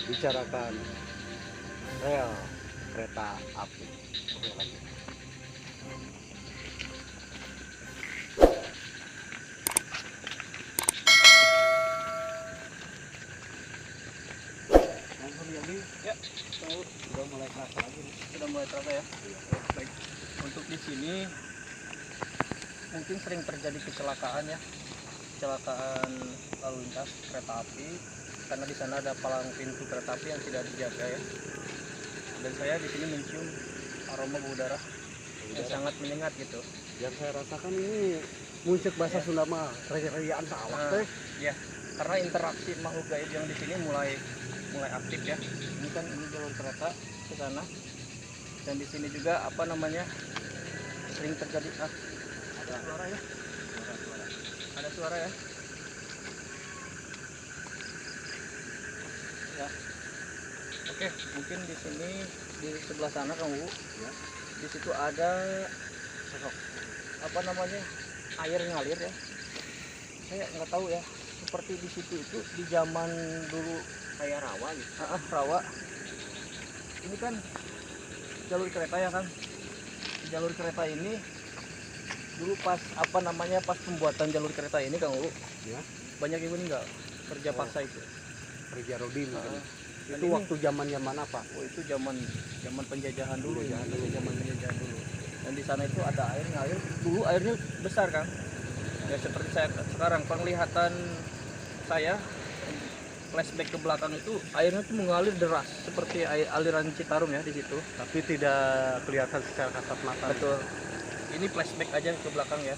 bicarakan rel kereta api. Oke, lanjut. Langsung jadi Ya, tahu sudah mulai kerasa lagi nih. sudah mulai terasa ya. Baik. Untuk di sini mungkin sering terjadi kecelakaan ya. Kecelakaan lalu lintas kereta api karena di sana ada palang pintu kereta api yang tidak dijaga ya. Dan saya di sini mencium aroma bau darah yang sangat menyengat gitu. Yang saya rasakan ini muncul bahasa Ya. Sunda mah raya-rayaan sawah Nah, teh. ya, karena interaksi makhluk gaib yang di sini mulai aktif ya. Ini kan ini jalur kereta ke sana. Dan di sini juga apa namanya sering terjadi ada suara ya. Suara-suara. Ada suara ya. Ya. Oke, mungkin di sini di sebelah sana kamu, Ya. di situ ada sosok apa namanya air ngalir ya. Saya nggak tahu ya. Seperti di situ itu di zaman dulu Kayak rawa gitu. rawa. Ini kan jalur kereta ya kan. Di jalur kereta ini dulu pas apa namanya pas pembuatan jalur kereta ini Kang Uu, Ya. banyak yang meninggal kerja Oh. paksa itu. Kerja Rodi mungkin. Dan Itu ini- waktu zaman apa? Oh, itu zaman penjajahan dulu ya, Penjajahan zaman penjajahan dulu. Dan di sana itu ada air ngalir. Dulu airnya besar kan. Ya seperti saya sekarang penglihatan saya flashback ke belakang itu airnya itu mengalir deras seperti aliran Citarum ya di situ. Tapi tidak kelihatan secara kasat mata. Betul. Ini flashback aja ke belakang ya.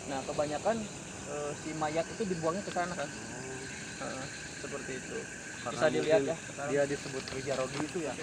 Nah kebanyakan si mayat itu dibuangnya ke sana kan. Seperti itu. Karena Bisa dilihat mungkin ya sekarang. dia disebut kerja Rodi itu ya.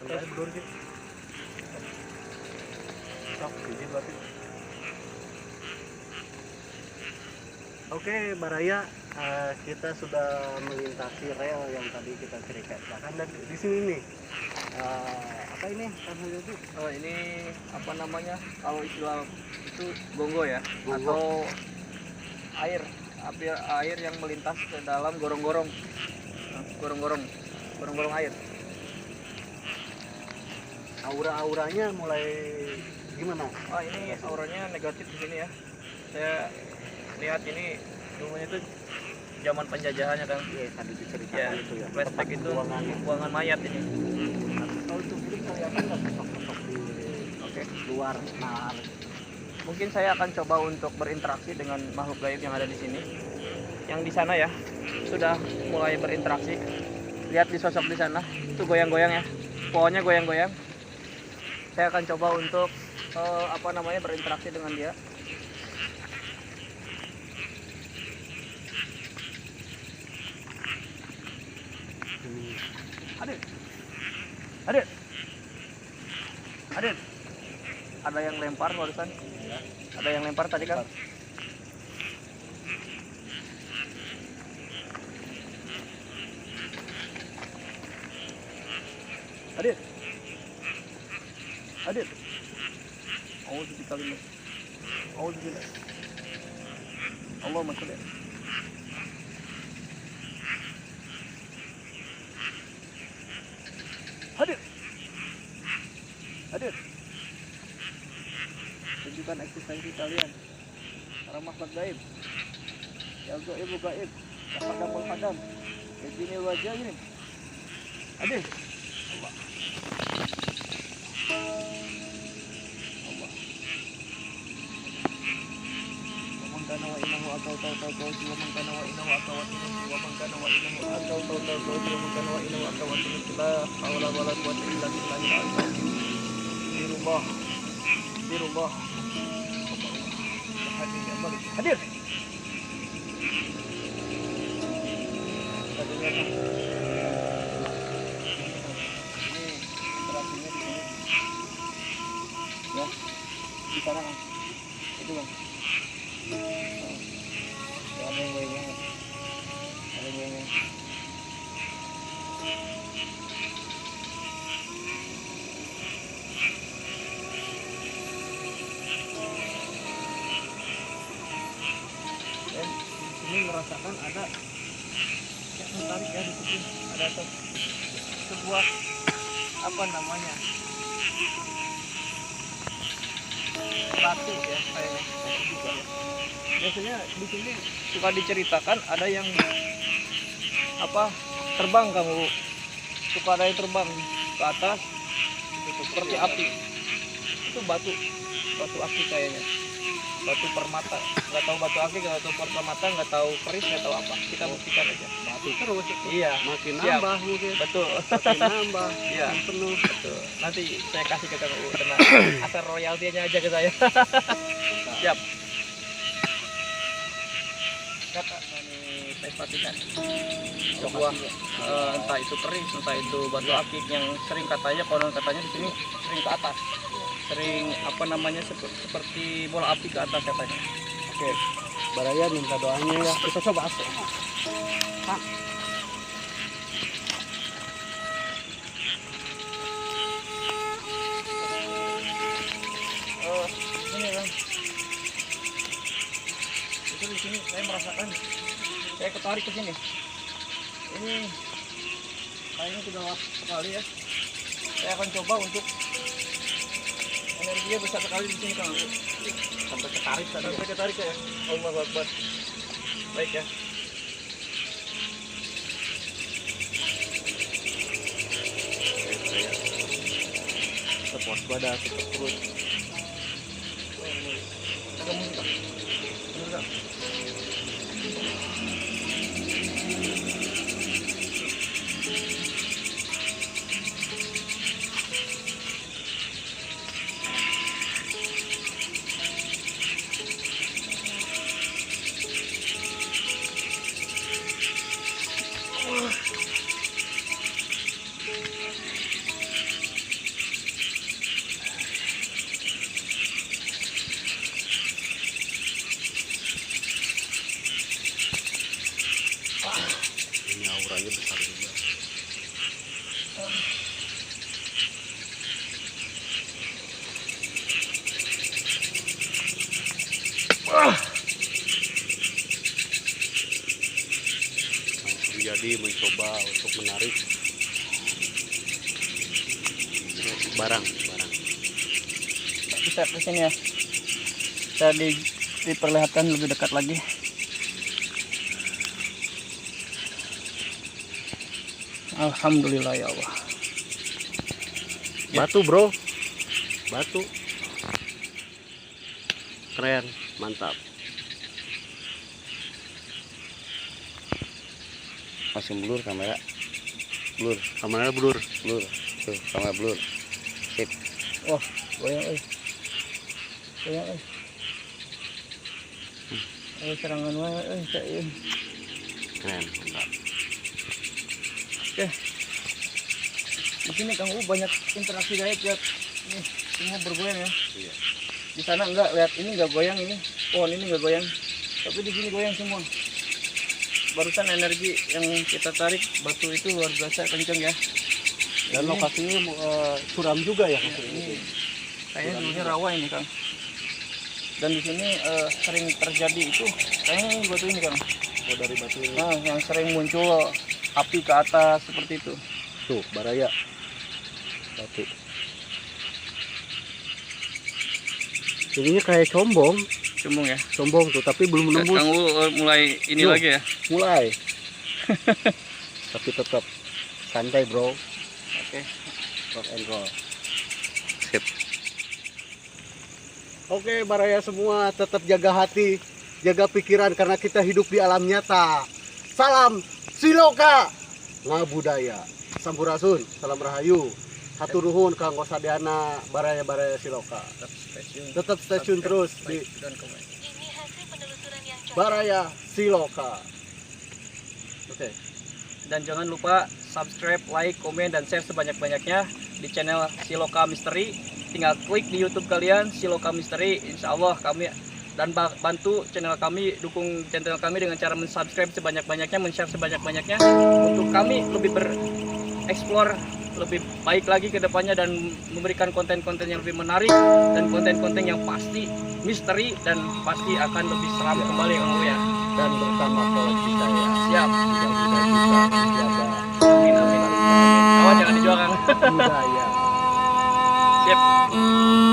Saya berdua sih. Sok, ini berarti. Oke, Baraya, kita sudah melintasi rel yang tadi kita ceritakan dan di sini nih apa ini? Ini apa namanya kalau istilah itu gonggo ya. Gonggo. Atau air air yang melintas ke dalam gorong-gorong. Gorong-gorong air. Aura-auranya mulai gimana? Ini auranya negatif di sini ya. Saya lihat ini dulunya itu zaman penjajahannya kan. Iya, tadi diceritakan Ya, itu ya. flashback Tempat itu pembuangannya. buangan mayat ini. Kalau itu belum kelihatan nggak sosok-sosok di Oke. luar nalar. Mungkin saya akan coba untuk berinteraksi dengan makhluk gaib yang ada di sini. Yang di sana ya sudah mulai berinteraksi. Lihat di sosok di sana, itu goyang-goyang ya. Pohonnya goyang-goyang. Saya akan coba untuk apa namanya berinteraksi dengan dia. Adit, Adit, Adit. Ada yang lempar barusan. Ada yang lempar tadi kan? Adit, Adit. A'udzu bikalimat. A'udzu billah. Allahumma sholli. Adit, Adit. Tunjukkan eksistensi kalian. Para makhluk gaib. Ya gaib gaib. Ya padam padam. Ya gini wajah ini. Adit. Allah. Allah. Wa man kana wa innahu atau wa man kana wa innahu atau wa man kana wa innahu atau wa man kana wa innahu atau la haula wala quwwata illa billahil aliyyil azim. Allah. Dirullah. Hadir ya balik. Hadir. Hadirnya Kang. Ini terapinya di sini. Ya. Di sana Kang. Itu Kang. Ada yang goyang. Ada yang goyang. Dan ini merasakan ada yang menarik ya di situ. Ada sebuah apa namanya, batu ya kayak juga ya. Biasanya di sini suka diceritakan ada yang apa terbang, kamu suka ada yang terbang ke atas seperti api. Itu batu api kayaknya, batu permata. Nggak tahu batu api, nggak tahu permata, nggak tahu keris, nggak tahu apa. Kita buktikan aja. Batu terus. Iya, Makin siap. nambah mungkin. Betul. Makin nambah. Iya. Makin penuh. Betul. Nanti saya kasih ke Kang Uu, tenang. Asal royaltinya aja ke saya. Siap. Kata ini saya pastikan sebuah entah itu keris, entah itu batu akik yang sering katanya, konon katanya di sini sering ke atas, sering apa namanya seperti bola api ke atas katanya. Oke. Baraya minta doanya ya. Kita coba asal. Kang. Ini Bang. Itu di sini saya merasakan, saya ketarik ke sini. Ini kayaknya sudah lama sekali ya. Saya akan coba untuk energinya besar sekali di sini Kang. Sampai ketarik tadi. Sampai ketarik ya. Allahu Akbar. Baik ya. Tetap waspada, tetap terus. Agak mundur Kang. Mundur Kang. Ini auranya besar juga. Jadi mencoba untuk menarik barang. Bisa ke sini ya. Saya diperlihatkan lebih dekat lagi. Alhamdulillah ya Allah. Batu bro, batu. Keren, mantap. Masih blur kamera, Kameranya blur. tuh kamera blur. Sip. Wah, goyang goyang serangan wae saya. Keren, mantap. Oke. Di sini Kang U banyak interaksi gaib ya. Ini semua bergoyang ya. Iya. Di sana enggak, lihat ini enggak goyang, ini pohon ini enggak goyang. Tapi di sini goyang semua. Barusan energi yang kita tarik batu itu luar biasa kencang ya. Dan Ini- lokasinya suram juga ya. ini kayaknya dulunya rawa ini Kang. Dan di sini sering terjadi itu kayaknya ini batu ini Kang. Oh, dari batu ini. Nah, yang sering muncul api ke atas seperti itu. Tuh, baraya. Batu. Ininya kayak sombong tuh, tapi belum nembus. Kang U mulai ini Yuk. lagi ya. Mulai. Tapi tetap santai bro. Oke. Rock and roll. Sip. Oke, baraya semua tetap jaga hati, jaga pikiran karena kita hidup di alam nyata. Salam Siloka Ngabudaya. Sampurasun, salam rahayu. Hatur nuhun kanggo sadayana baraya-baraya Siloka. Tetap stay tune terus di Baraya Siloka. Oke. Dan jangan lupa subscribe, like, komen, dan share sebanyak-banyaknya di channel Siloka Misteri. Tinggal klik di YouTube kalian Siloka Misteri. Insya Allah kami dan bantu channel kami, dukung channel kami dengan cara mensubscribe sebanyak-banyaknya, men-share sebanyak-banyaknya untuk kami lebih bereksplor lebih baik lagi ke depannya dan memberikan konten-konten yang lebih menarik dan konten-konten yang pasti misteri dan pasti akan lebih seram kembali ya. Dan bersama koleksi saya. Siap. Yang sudah bisa menjaga Amin. Awas jangan dijual Kang. budaya. Siap.